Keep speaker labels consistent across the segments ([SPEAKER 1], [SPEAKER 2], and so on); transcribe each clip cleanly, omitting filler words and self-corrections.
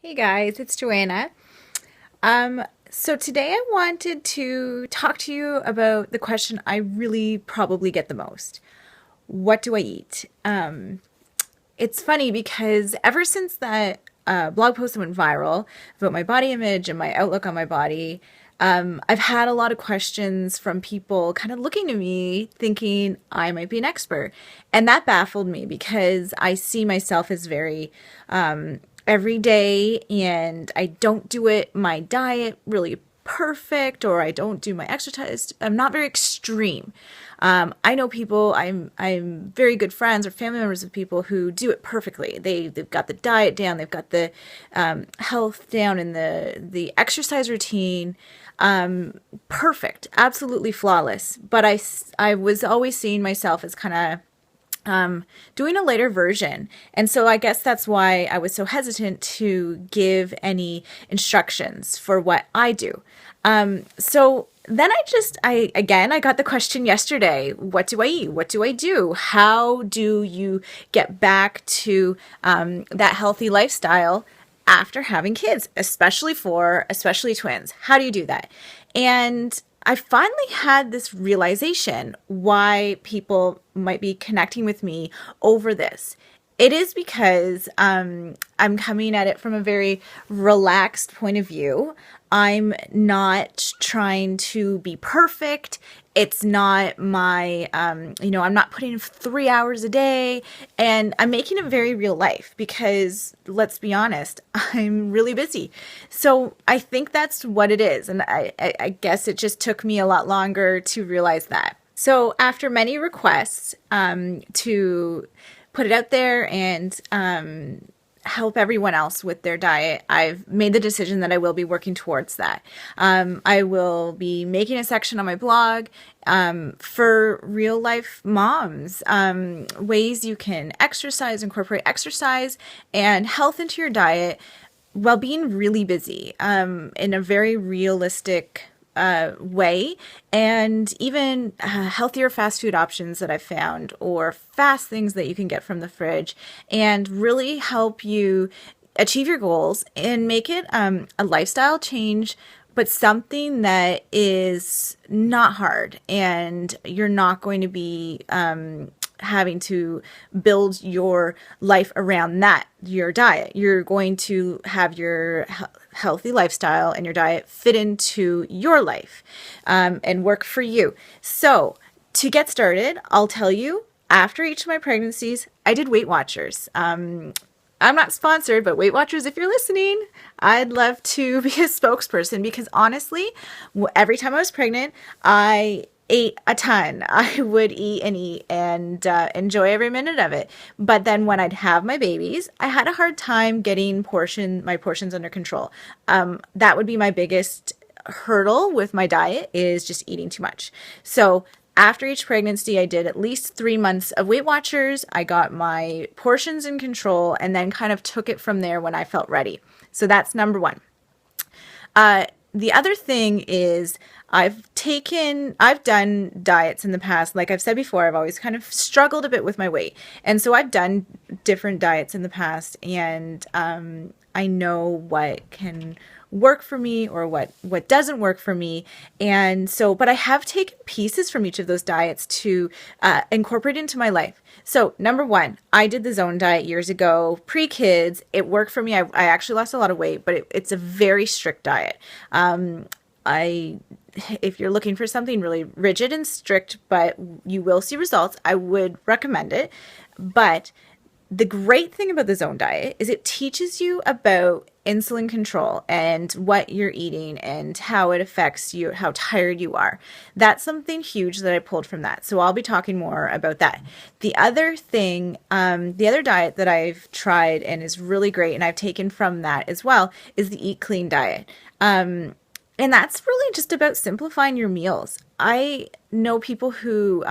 [SPEAKER 1] Hey guys, it's Joanna. So today I wanted to talk to you about the question I really probably get the most. What do I eat? It's funny because ever since that blog post went viral about my body image and my outlook on my body, I've had a lot of questions from people kind of looking to me thinking I might be an expert. And that baffled me because I see myself as very every day and I don't do it, my diet really perfect, or I don't do my exercise. I'm not very extreme. I know people. I'm very good friends or family members of people who do it perfectly. They've got the diet down. They've got the health down and the exercise routine. Perfect, absolutely flawless. But I was always seeing myself as kind of doing a later version. And so I guess that's why I was so hesitant to give any instructions for what I do. So then I got the question yesterday, what do I eat? What do I do? How do you get back to that healthy lifestyle after having kids, especially twins? How do you do that? And I finally had this realization why people might be connecting with me over this. It is because I'm coming at it from a very relaxed point of view. I'm not trying to be perfect. It's not I'm not putting in 3 hours a day, and I'm making it very real life because let's be honest, I'm really busy. So I think that's what it is. And I guess it just took me a lot longer to realize that. So after many requests to put it out there and help everyone else with their diet, I've made the decision that I will be working towards that. I will be making a section on my blog for real life moms, ways you can incorporate exercise and health into your diet while being really busy in a very realistic way, and even healthier fast food options that I've found, or fast things that you can get from the fridge, and really help you achieve your goals and make it a lifestyle change, but something that is not hard, and you're not going to be having to build your life around your diet. You're going to have your healthy lifestyle and your diet fit into your life and work for you. So to get started, I'll tell you, after each of my pregnancies, I did Weight Watchers. I'm not sponsored, but Weight Watchers, if you're listening, I'd love to be a spokesperson, because honestly, every time I was pregnant, I ate a ton. I would eat and enjoy every minute of it. But then when I'd have my babies, I had a hard time getting my portions under control. That would be my biggest hurdle with my diet, is just eating too much. So after each pregnancy, I did at least 3 months of Weight Watchers. I got my portions in control and then kind of took it from there when I felt ready. So that's number one. The other thing is I've done diets in the past. Like I've said before, I've always kind of struggled a bit with my weight. And so I've done different diets in the past, and I know what can work for me or what doesn't work for me. And so, but I have taken pieces from each of those diets to incorporate into my life. So number one, I did the Zone diet years ago, pre-kids. It worked for me. I actually lost a lot of weight, but it's a very strict diet. I If you're looking for something really rigid and strict, but you will see results, I would recommend it. But the great thing about the Zone diet is it teaches you about insulin control and what you're eating and how it affects you, how tired you are. That's something huge that I pulled from that. So I'll be talking more about that. The other thing, the other diet that I've tried and is really great, and I've taken from that as well, is the Eat Clean diet. And that's really just about simplifying your meals. I know people who,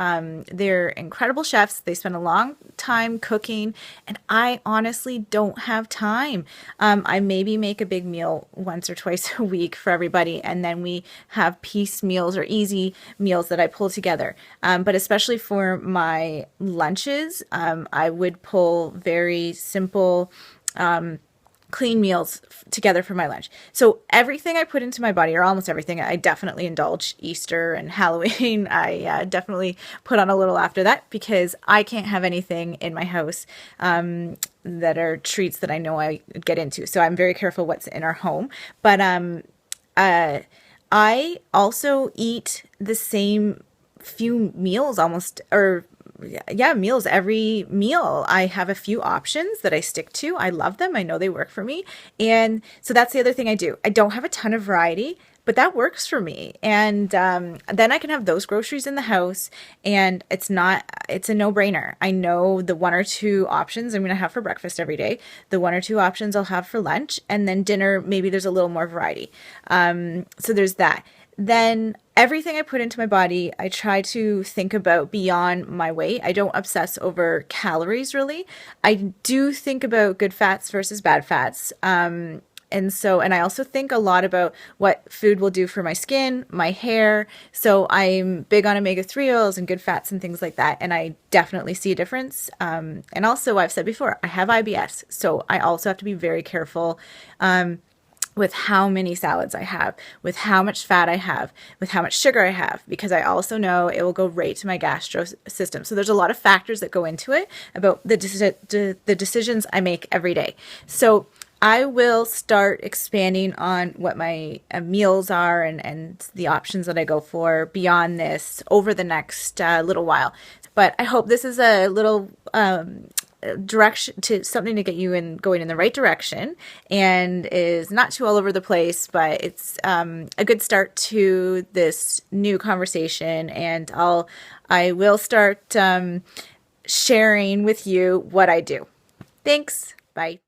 [SPEAKER 1] they're incredible chefs. They spend a long time cooking, and I honestly don't have time. I maybe make a big meal once or twice a week for everybody, and then we have piece meals or easy meals that I pull together. But especially for my lunches, I would pull very simple clean meals together for my lunch. So everything I put into my body, or almost everything, I definitely indulge. Easter and Halloween, I definitely put on a little after that because I can't have anything in my house that are treats that I know I get into. So I'm very careful what's in our home. But uh, I also eat the same few meals almost, or yeah, meals. Every meal I have a few options that I stick to. I love them. I know they work for me. And so that's the other thing I do. I don't have a ton of variety, but that works for me. And then I can have those groceries in the house, and it's a no brainer. I know the one or two options I'm going to have for breakfast every day, the one or two options I'll have for lunch, and then dinner, maybe there's a little more variety. So there's that. Then everything I put into my body, I try to think about beyond my weight. I don't obsess over calories really. I do think about good fats versus bad fats. And I also think a lot about what food will do for my skin, my hair. So I'm big on omega-3 oils and good fats and things like that. And I definitely see a difference. And also, I've said before, I have IBS. So I also have to be very careful with how many salads I have, with how much fat I have, with how much sugar I have, because I also know it will go right to my gastro system. So there's a lot of factors that go into it about the decisions I make every day. So I will start expanding on what my meals are and the options that I go for beyond this over the next little while. But I hope this is a little direction to something to get you in going in the right direction, and is not too all over the place, but it's a good start to this new conversation. And I will start sharing with you what I do. Thanks. Bye.